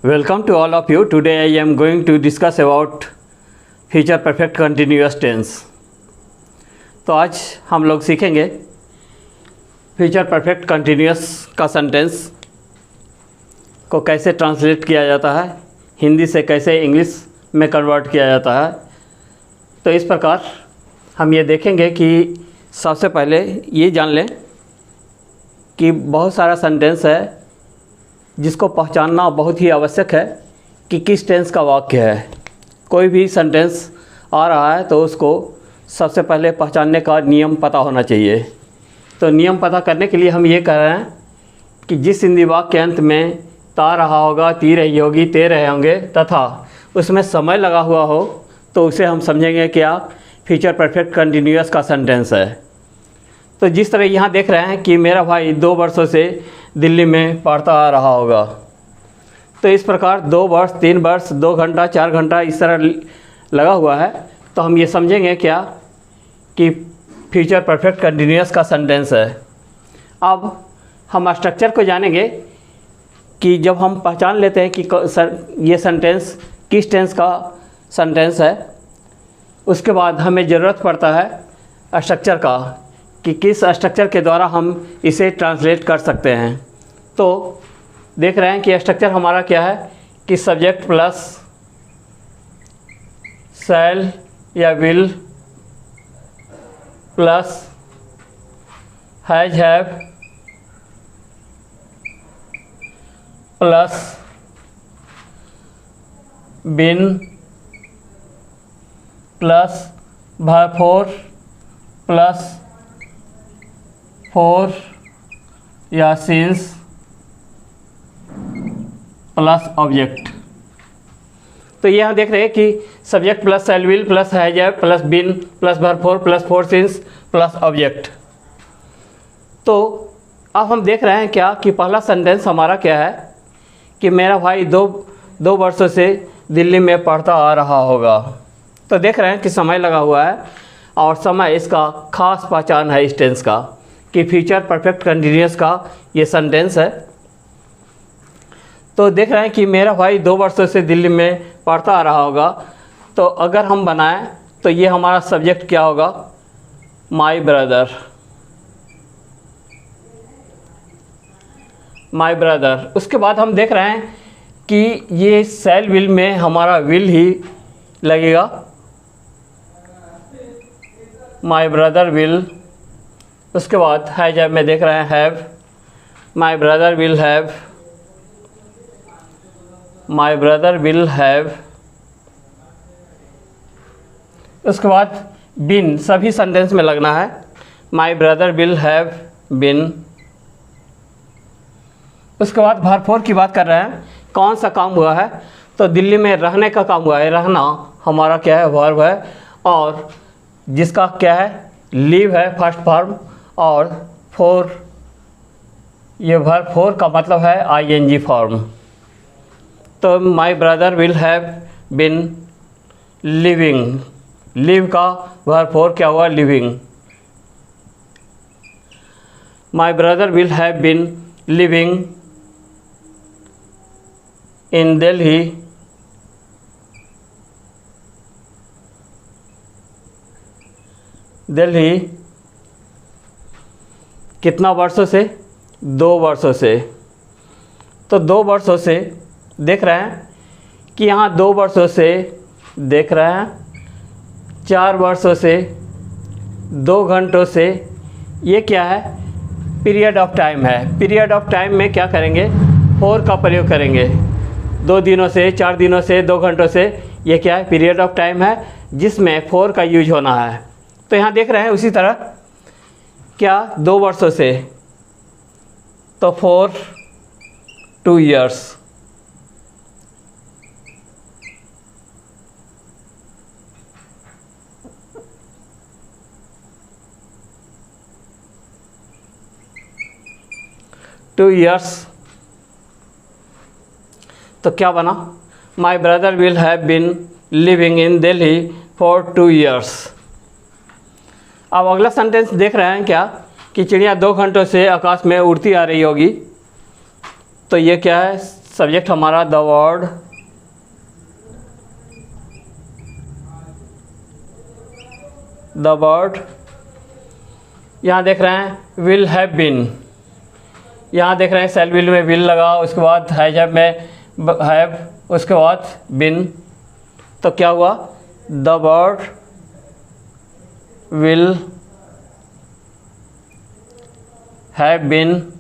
Welcome to all of you. Today I am going to discuss about future perfect continuous tense. तो आज हम लोग सीखेंगे future perfect continuous का sentence को कैसे ट्रांसलेट किया जाता है, हिंदी से कैसे इंग्लिश में कन्वर्ट किया जाता है। तो इस प्रकार हम ये देखेंगे कि सबसे पहले ये जान लें कि बहुत सारा सेंटेंस है जिसको पहचानना बहुत ही आवश्यक है कि किस टेंस का वाक्य है। कोई भी सेंटेंस आ रहा है तो उसको सबसे पहले पहचानने का नियम पता होना चाहिए। तो नियम पता करने के लिए हम ये कह रहे हैं कि जिस हिंदी वाक्य के अंत में ता रहा होगा, ती रही होगी, ते रहे होंगे तथा उसमें समय लगा हुआ हो तो उसे हम समझेंगे क्या फ्यूचर परफेक्ट कंटिन्यूअस का सेंटेंस है। तो जिस तरह यहाँ देख रहे हैं कि मेरा भाई 2 वर्षों से दिल्ली में पढ़ता आ रहा होगा, तो इस प्रकार 2 वर्ष, 3 वर्ष, 2 घंटा, 4 घंटा इस तरह लगा हुआ है। तो हम ये समझेंगे क्या कि फ्यूचर परफेक्ट कंटिन्यूअस का सेंटेंस है। अब हम स्ट्रक्चर को जानेंगे कि जब हम पहचान लेते हैं कि ये सेंटेंस किस टेंस का सेंटेंस है, उसके बाद हमें ज़रूरत पड़ता है स्ट्रक्चर का कि किस स्ट्रक्चर के द्वारा हम इसे ट्रांसलेट कर सकते हैं। तो देख रहे हैं कि स्ट्रक्चर हमारा क्या है कि सब्जेक्ट प्लस शैल या will plus has, have plus been plus verb four plus for या सिंस प्लस ऑब्जेक्ट। तो ये हम देख रहे हैं कि subject plus shall will plus has have plus been plus verb four plus for since plus object. तो अब हम देख रहे हैं क्या कि पहला सेंटेंस हमारा क्या है कि मेरा भाई दो वर्षों से दिल्ली में पढ़ता आ रहा होगा। तो देख रहे हैं कि समय लगा हुआ है और समय इसका खास पहचान है इस टेंस का कि फ्यूचर परफेक्ट कंटिन्यूअस का ये सेंटेंस है। तो देख रहे हैं कि मेरा भाई 2 वर्षों से दिल्ली में पढ़ता आ रहा होगा। तो अगर हम बनाएं तो ये हमारा सब्जेक्ट क्या होगा, माई ब्रदर, माई ब्रदर। उसके बाद हम देख रहे हैं कि ये शैल विल में हमारा विल ही लगेगा, माई ब्रदर विल। उसके बाद हैज हैव में देख रहे हैं have, my brother will have, my brother will have. उसके बाद बिन सभी सेंटेंस में लगना है, my brother will have been. उसके बाद वर्ब फोर की बात कर रहे हैं, कौन सा काम हुआ है, तो दिल्ली में रहने का काम हुआ है। रहना हमारा क्या है, वर्ब है, और जिसका क्या है, लिव है फर्स्ट फॉर्म, और फोर, ये वर्ब फोर का मतलब है आईएनजी फॉर्म। तो my brother will have been living, live का वर्ब फोर क्या हुआ, living. My brother will have been living in Delhi Delhi कितना वर्षों से, 2 वर्षों से। तो 2 वर्षों से देख रहे हैं कि यहाँ 2 वर्षों से देख रहे हैं, 4 वर्षों से, 2 घंटों से, ये क्या है, पीरियड ऑफ टाइम है। पीरियड ऑफ टाइम में क्या करेंगे, फोर का प्रयोग करेंगे। 2 दिनों से, 4 दिनों से, 2 घंटों से, ये क्या है, पीरियड ऑफ टाइम है जिसमें फोर का यूज होना है। तो यहाँ देख रहे हैं उसी तरह क्या, 2 वर्षों से, तो फॉर 2 years। तो क्या बना, my brother will have been living in Delhi for 2 years। अब अगला सेंटेंस देख रहे हैं क्या कि चिड़िया 2 घंटों से आकाश में उड़ती आ रही होगी। तो ये क्या है, सब्जेक्ट हमारा द बर्ड, यहाँ देख रहे हैं विल हैव बीन, यहाँ देख रहे हैं सेल विल में विल लगा, उसके बाद हैव में हैव, उसके बाद बिन, तो क्या हुआ the bird will have been.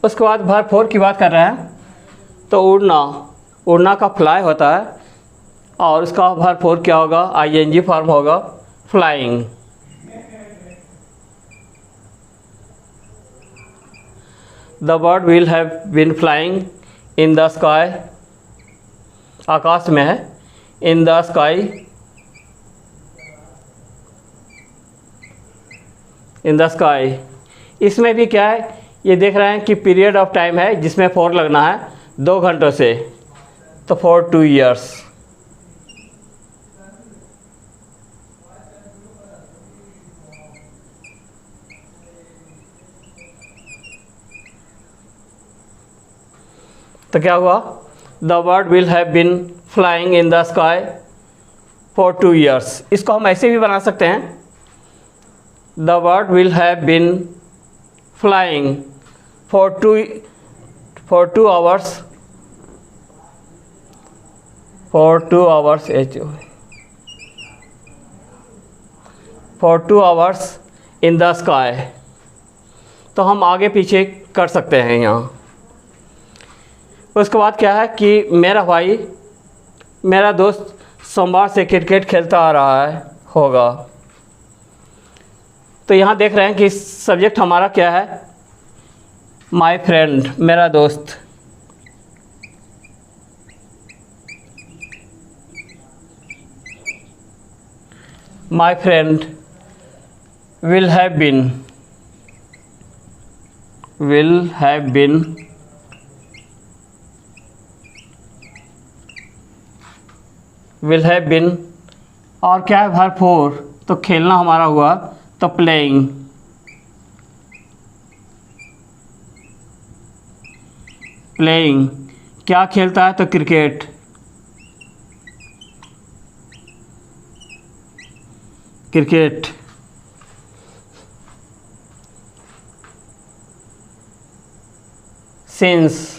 उसके बाद वर्ब 4 की बात कर रहे हैं, तो उड़ना का फ्लाई होता है और उसका वर्ब 4 क्या होगा, ING फॉर्म होगा flying. The bird will have been flying in the sky, आकाश में है, in the sky, in the sky. इसमें भी क्या है, ये देख रहे हैं कि पीरियड ऑफ टाइम है जिसमें 4 लगना है 2 घंटों से, तो फॉर 2 years। तो क्या हुआ, the bird will have been flying in the sky for 2 years। इसको हम ऐसे भी बना सकते हैं, the bird will have been flying for 2 hours, for 2 hours in the sky। तो हम आगे पीछे कर सकते हैं यहाँ। उसके बाद क्या है कि मेरा दोस्त सोमवार से क्रिकेट खेलता आ रहा है होगा। तो यहाँ देख रहे हैं कि सब्जेक्ट हमारा क्या है, माय फ्रेंड, मेरा दोस्त। My friend will have been और क्या है वर्ब 4, तो खेलना हमारा हुआ, तो प्लेइंग। क्या खेलता है, तो क्रिकेट। Since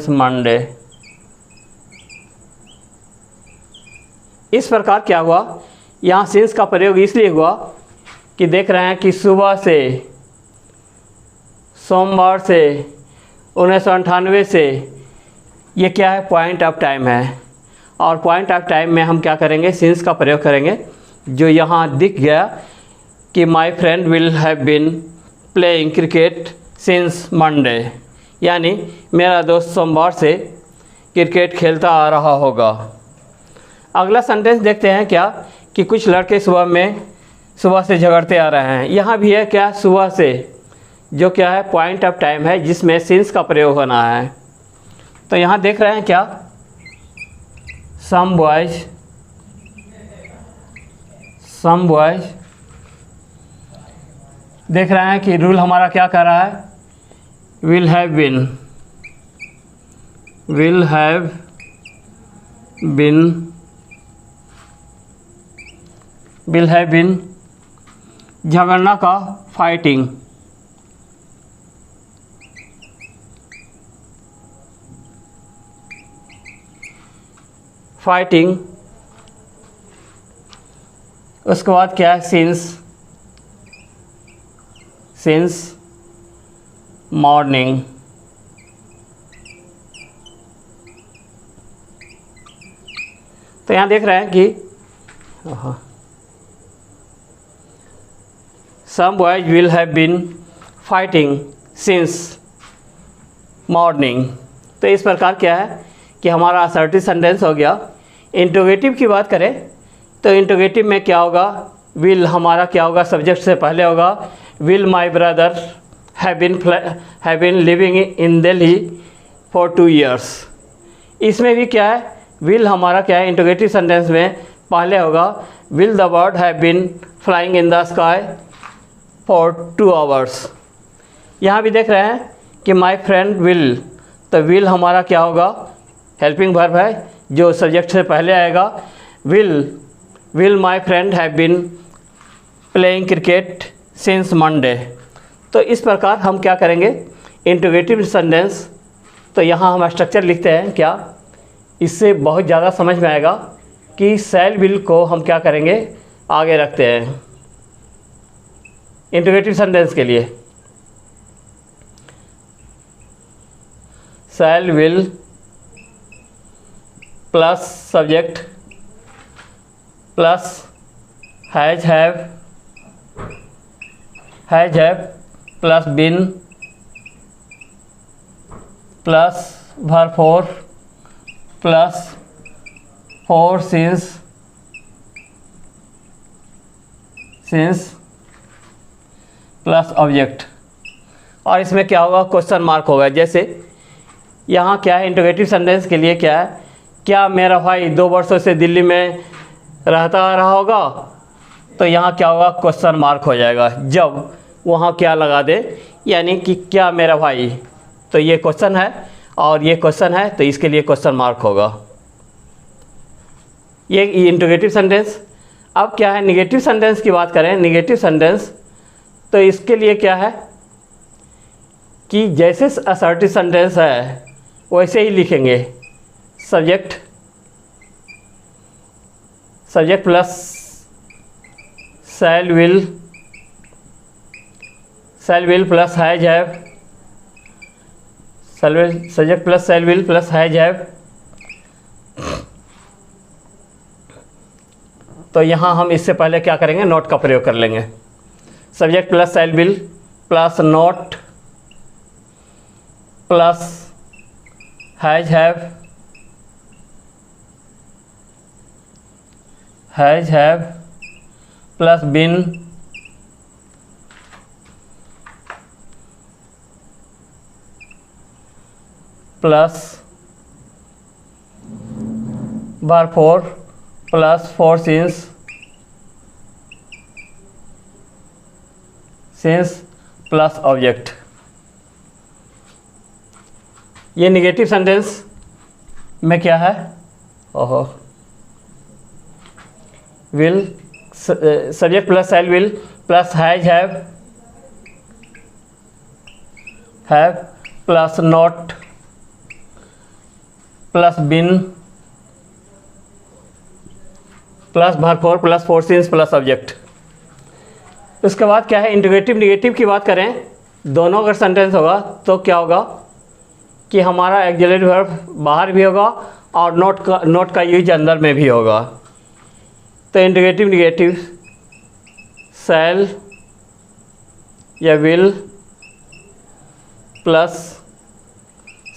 Monday. इस प्रकार क्या हुआ, यहाँ सिंस का प्रयोग इसलिए हुआ कि देख रहे हैं कि सुबह से, सोमवार से, 1998 से, ये क्या है, पॉइंट ऑफ टाइम है। और पॉइंट ऑफ टाइम में हम क्या करेंगे, सिंस का प्रयोग करेंगे। जो यहाँ दिख गया कि my friend will have been playing cricket since Monday, यानी मेरा दोस्त सोमवार से क्रिकेट खेलता आ रहा होगा। अगला सेंटेंस देखते हैं क्या, कि कुछ लड़के सुबह से झगड़ते आ रहे हैं। यहाँ भी है क्या, सुबह से, जो क्या है पॉइंट ऑफ टाइम है जिसमें सिंस का प्रयोग होना है। तो यहाँ देख रहे हैं क्या, सम बॉयज देख रहे हैं कि रूल हमारा क्या कर रहा है, विल हैव बीन झगड़ना का फाइटिंग। उसके बाद क्या है, सिंस मॉर्निंग। तो यहाँ देख रहे हैं कि some boys will have been fighting since morning. तो इस प्रकार क्या है कि हमारा असर्टिव सेंटेंस हो गया। इंट्रोगेटिव की बात करें तो इंट्रोगेटिव में क्या होगा, विल हमारा क्या होगा, सब्जेक्ट से पहले होगा, will my brother have been living in Delhi for 2 years। इसमें भी क्या है, विल हमारा क्या है, इंट्रोगेटिव सेंटेंस में पहले होगा, will the bird have been flying in the sky for 2 hours। यहाँ भी देख रहे हैं कि माय फ्रेंड विल, तो विल हमारा क्या होगा, हेल्पिंग वर्ब है जो सब्जेक्ट से पहले आएगा। Will my friend have been playing cricket since Monday. तो इस प्रकार हम क्या करेंगे, इंटीग्रेटिव सेंटेंस। तो यहाँ हम स्ट्रक्चर लिखते हैं क्या, इससे बहुत ज़्यादा समझ में आएगा कि शैल विल को हम क्या करेंगे, आगे रखते हैं इंटीग्रेटिव सेंटेंस के लिए। Shall will plus subject plus has have plus been plus verb four plus for since plus object. और इसमें क्या होगा, क्वेश्चन मार्क होगा। जैसे यहाँ क्या है, इंटीग्रेटिव सेंटेंस के लिए क्या है, क्या मेरा भाई 2 वर्षों से दिल्ली में रहता रहा होगा, तो यहाँ क्या होगा, क्वेश्चन मार्क हो जाएगा जब वहाँ क्या लगा दे, यानी कि क्या मेरा भाई, तो ये क्वेश्चन है और ये क्वेश्चन है, तो इसके लिए क्वेश्चन मार्क होगा। ये इंटीग्रेटिव सेंटेंस। अब क्या है, निगेटिव सेंटेंस की बात करें, निगेटिव सेंटेंस तो इसके लिए क्या है कि जैसे असर्टिव सेंटेंस है वैसे ही लिखेंगे, subject plus shall will plus has have, subject plus shall will plus has have. तो यहाँ हम इससे पहले क्या करेंगे, नोट का प्रयोग कर लेंगे। Subject plus shall will plus not plus has have plus been plus verb four plus for since plus object. ये निगेटिव सेंटेंस में क्या है, ओहो, will subject plus shall will plus has have plus not plus been plus verb four plus for since plus object. उसके बाद क्या है, integrative negative की बात करें, दोनों अगर सेंटेंस होगा तो क्या होगा कि हमारा एक्सिलरी वर्ब बाहर भी होगा और नोट का यूज अंदर में भी होगा। तो इंटीग्रेटिव निगेटिव शैल या will plus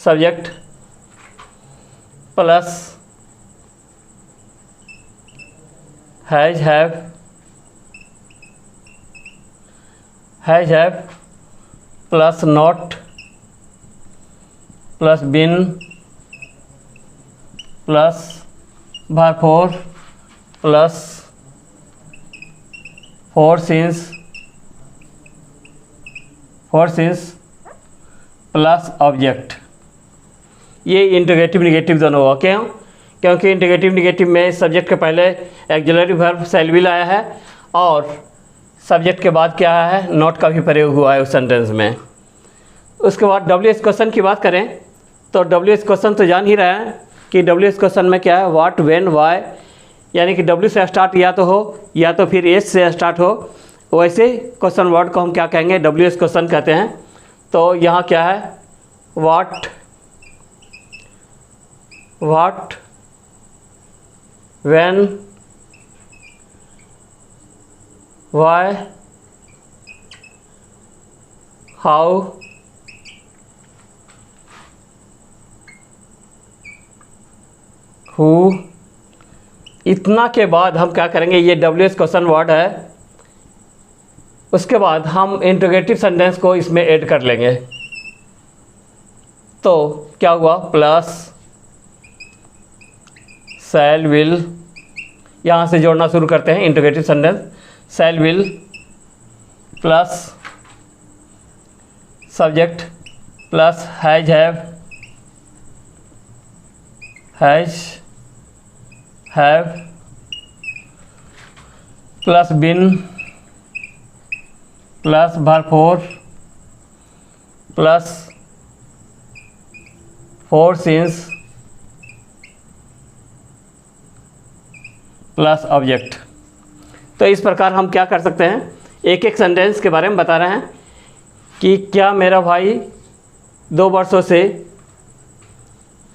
subject plus has have plus not plus been plus verb four plus for since plus object. ये इंटीग्रेटिव निगेटिव दोनों होगा। क्यों? क्योंकि इंटीग्रेटिव निगेटिव में सब्जेक्ट के पहले एक्सिलरी वर्ब शैल विल आया है और सब्जेक्ट के बाद क्या है, नॉट का भी प्रयोग हुआ है उस सेंटेंस में। उसके बाद WH क्वेश्चन की बात करें तो WH क्वेश्चन तो जान ही रहे हैं कि WH क्वेश्चन में क्या है, व्हाट, व्हेन, व्हाई, यानी कि W से स्टार्ट या तो हो या तो फिर H से स्टार्ट हो। वैसे क्वेश्चन वर्ड को हम क्या कहेंगे, WH क्वेश्चन कहते हैं। तो यहाँ क्या है, what, when, why, how, who. इतना के बाद हम क्या करेंगे, ये WH क्वेश्चन वर्ड है, उसके बाद हम इंटीग्रेटिव सेंटेंस को इसमें ऐड कर लेंगे। तो क्या हुआ, प्लस शैल विल, यहाँ से जोड़ना शुरू करते हैं interrogative sentence, shall will plus subject plus has have plus been plus verb plus for since plus object. तो इस प्रकार हम क्या कर सकते हैं, एक एक सेंटेंस के बारे में बता रहे हैं कि क्या मेरा भाई 2 वर्षों से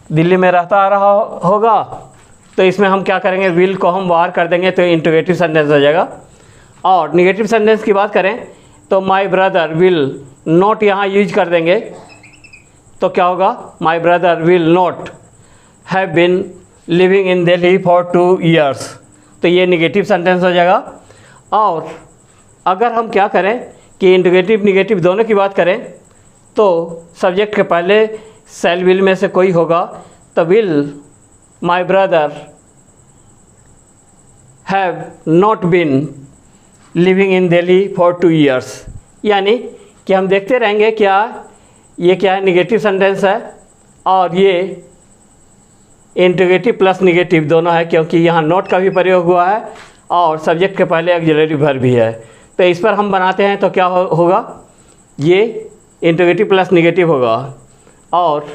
दिल्ली में रहता आ रहा होगा। तो इसमें हम क्या करेंगे, विल को हम बाहर कर देंगे तो इंटरोगेटिव सेंटेंस हो जाएगा। और निगेटिव सेंटेंस की बात करें तो माय ब्रदर विल नॉट यहाँ यूज कर देंगे तो क्या होगा, my brother will not have been living in Delhi for 2 years। तो ये निगेटिव सेंटेंस हो जाएगा। और अगर हम क्या करें कि इंटरोगेटिव निगेटिव दोनों की बात करें तो सब्जेक्ट के पहले शैल विल में से कोई होगा तो will my brother have not been living in Delhi for 2 years। यानी कि हम देखते रहेंगे क्या ये क्या है, निगेटिव सेंटेंस है और ये इंटरोगेटिव प्लस निगेटिव दोनों है, क्योंकि यहाँ नॉट का भी प्रयोग हुआ है और सब्जेक्ट के पहले ऑक्सिलरी वर्ब भी है। तो इस पर हम बनाते हैं तो क्या होगा, ये इंटरोगेटिव प्लस निगेटिव होगा। और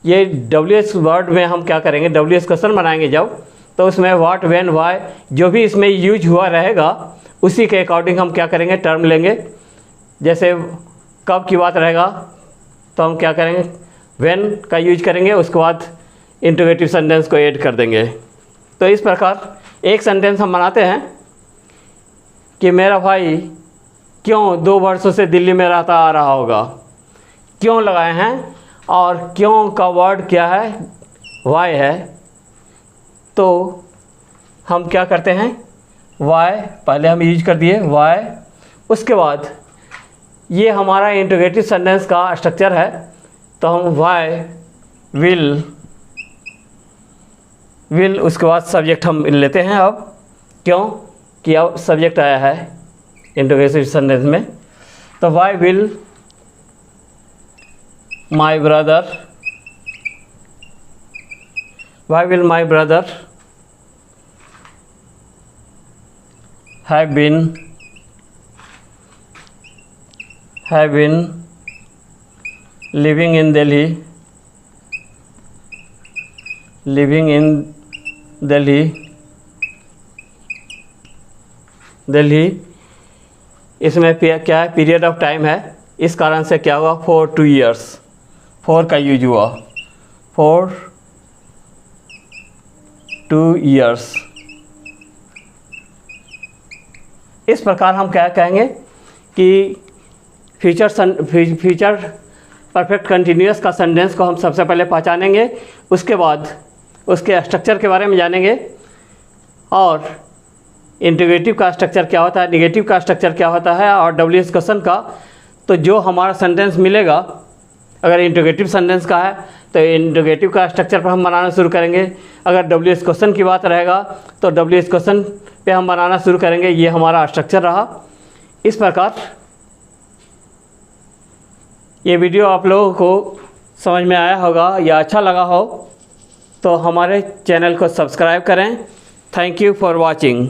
ये WH वर्ड में हम क्या करेंगे, WH क्वेश्चन बनाएंगे जब, तो उसमें व्हाट व्हेन व्हाई जो भी इसमें यूज हुआ रहेगा उसी के अकॉर्डिंग हम क्या करेंगे, टर्म लेंगे। जैसे कब की बात रहेगा तो हम क्या करेंगे, व्हेन का यूज करेंगे, उसके बाद इंटरोगेटिव सेंटेंस को ऐड कर देंगे। तो इस प्रकार एक सेंटेंस हम बनाते हैं कि मेरा भाई क्यों 2 वर्षों से दिल्ली में रहता आ रहा होगा। क्यों लगाए हैं और क्यों का वर्ड क्या है, वाई है। तो हम क्या करते हैं, वाई पहले हम यूज कर दिए वाई, उसके बाद ये हमारा इंटरोगेटिव सेंटेंस का स्ट्रक्चर है तो हम वाई विल उसके बाद सब्जेक्ट हम लेते हैं। अब क्यों कि अब सब्जेक्ट आया है इंटरोगेटिव सेंटेंस में, तो why will my brother have been living in Delhi. इसमें क्या है, पीरियड ऑफ टाइम है, इस कारण से क्या हुआ, फॉर 2 years, 4 का यूज हुआ, फॉर 2 years। इस प्रकार हम क्या कहेंगे कि फ्यूचर परफेक्ट कंटिन्यूअस का सेंटेंस को हम सबसे पहले पहचानेंगे, उसके बाद उसके स्ट्रक्चर के बारे में जानेंगे और इंटरोगेटिव का स्ट्रक्चर क्या होता है, निगेटिव का स्ट्रक्चर क्या होता है और WH क्वेश्चन का। तो जो हमारा सेंटेंस मिलेगा अगर इंटरोगेटिव सेंटेंस का है तो इंटरोगेटिव का स्ट्रक्चर पर हम बनाना शुरू करेंगे। अगर WH क्वेश्चन की बात रहेगा तो WH क्वेश्चन पे हम बनाना शुरू करेंगे। ये हमारा स्ट्रक्चर रहा। इस प्रकार ये वीडियो आप लोगों को समझ में आया होगा या अच्छा लगा हो तो हमारे चैनल को सब्सक्राइब करें। Thank you for watching.